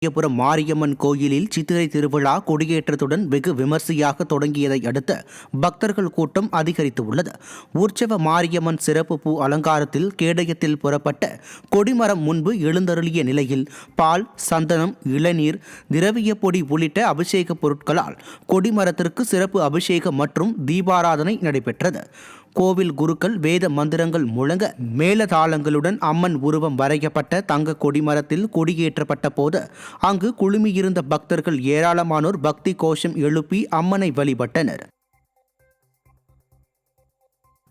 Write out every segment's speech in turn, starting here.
ராமநாதபுரம் மாரியம்மன் கோயிலில் சித்திரை திருவிழா கொடியேற்றத்துடன் வெகு விமர்சையாக தொடங்கியதை அடுத்து பக்தர்கள் கூட்டம் அதிகரித்துள்ளது. உற்சவ மாரியம்மன் சிறப்பு பூ அலங்காரத்தில் கேடயத்தில் புறப்பட்ட கொடிமரம் முன்பு எழுந்தருளிய நிலையில் பால், சந்தனம், இளநீர், திரவிய பொடி உள்ளிட்ட அபிஷேக பொருட்களால் கொடிமரத்திற்கு சிறப்பு அபிஷேகம் மற்றும் தீபாராதனை நடைபெற்றது. கோவில் குருக்கள் வேத மந்திரங்கள் முழங்க மேலதாளங்களுடன் அம்மன் உருவம் வரையப்பட்ட தங்க கொடிமரத்தில் கொடியேற்றப்பட்ட போது அங்கு குழுமியிருந்த பக்தர்கள் ஏராளமானோர் பக்தி கோஷம் எழுப்பி அம்மனை வழிபட்டனர்.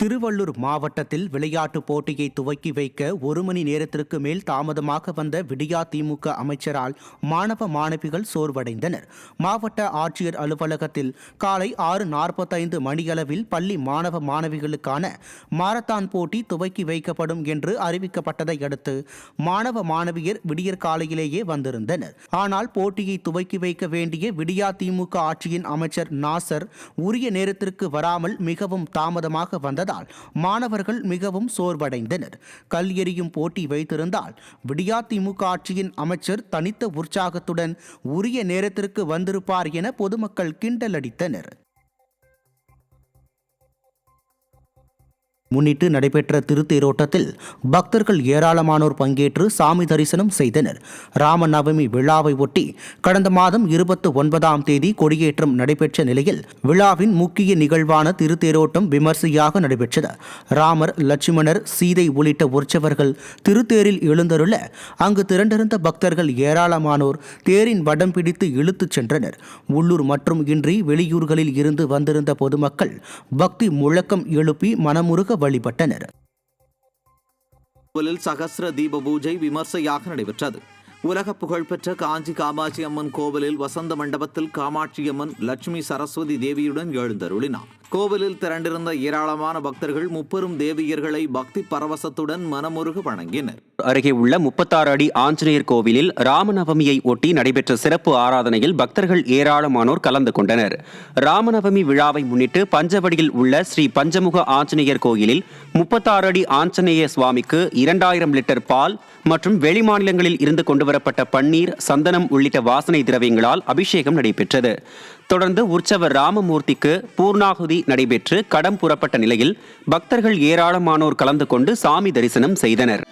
திருவள்ளூர் மாவட்டத்தில் விளையாட்டுப் போட்டியை துவக்கி வைக்க 1 மணி நேரத்திற்கு மேல் தாமதமாக வந்த விடியா திமுக அமைச்சரால் மாணவ மாணவிகள் சோர்வடைந்தனர். மாவட்ட ஆட்சியர் அலுவலகத்தில் காலை 6:45 மணியளவில் பள்ளி மாணவ மாணவிகளுக்கான மாரத்தான் போட்டி துவக்கி வைக்கப்படும் என்று அறிவிக்கப்பட்டதை அடுத்து மாணவ மாணவியர் விடியற் காலையிலேயே வந்திருந்தனர். ஆனால் போட்டியை துவக்கி வைக்க வேண்டிய விடியா திமுக ஆட்சியின் அமைச்சர் நாசர் உரிய நேரத்திற்கு வராமல் மிகவும் தாமதமாக வந்தது. மாணவர்கள் மிகவும் சோர்வடைந்தனர். கல் எறியும் போட்டி வைத்திருந்தால் விடியா திமுக ஆட்சியின் அமைச்சர் தனித்த உற்சாகத்துடன் உரிய நேரத்திற்கு வந்திருப்பார் என பொதுமக்கள் கிண்டல் அடித்தனர். முன்னிட்டு நடைபெற்ற திருத்தேரோட்டத்தில் பக்தர்கள் ஏராளமானோர் பங்கேற்று சாமி தரிசனம் செய்தனர். ராமநவமி விழாவை ஒட்டி கடந்த மாதம் 29ஆம் தேதி கொடியேற்றம் நடைபெற்ற நிலையில் விழாவின் முக்கிய நிகழ்வான திருத்தேரோட்டம் விமர்சையாக நடைபெற்றது. ராமர், லட்சுமணர், சீதை உள்ளிட்ட உற்சவர்கள் திருத்தேரில் எழுந்தருள அங்கு திரண்டிருந்த பக்தர்கள் ஏராளமானோர் தேரின் வடம் பிடித்து இழுத்துச் சென்றனர். உள்ளூர் மற்றும் இன்றி வெளியூர்களில் இருந்து வந்திருந்த பொதுமக்கள் பக்தி முழக்கம் எழுப்பி மனமுருக வழிபட்டனர். சகஸ்ர தீப பூஜை விமர்சையாக நடைபெற்றது. உலக புகழ்பெற்ற காஞ்சி காமாட்சி அம்மன் கோவிலில் வசந்த மண்டபத்தில் காமாட்சி அம்மன் லட்சுமி சரஸ்வதி தேவியுடன் எழுந்தருளினார். கோவிலில் திரண்டிருந்த ஏராளமான பக்தர்கள் முப்பெரும் தேவியர்களை பக்தி பரவசத்துடன் மனமுருக வணங்கினர். அருகே உள்ள 36 அடி ஆஞ்சநேயர் கோவிலில் ராமநவமியை ஒட்டி நடைபெற்ற சிறப்பு ஆராதனையில் பக்தர்கள் ஏராளமானோர் கலந்து கொண்டனர். ராமநவமி விழாவை முன்னிட்டு பஞ்சவடியில் உள்ள ஸ்ரீ பஞ்சமுக ஆஞ்சநேயர் கோயிலில் 36 அடி ஆஞ்சநேய சுவாமிக்கு 2000 லிட்டர் பால் மற்றும் வெளிமாநிலங்களில் இருந்து கொண்டுவரப்பட்ட பன்னீர், சந்தனம் உள்ளிட்ட வாசனை திரவியங்களால் அபிஷேகம் நடைபெற்றது. தொடர்ந்து உற்சவர் ராமமூர்த்திக்கு பூர்ணாகுதி நடைபெற்று கடம் புறப்பட்ட நிலையில் பக்தர்கள் ஏராளமானோர் கலந்து கொண்டு சாமி தரிசனம் செய்தனர்.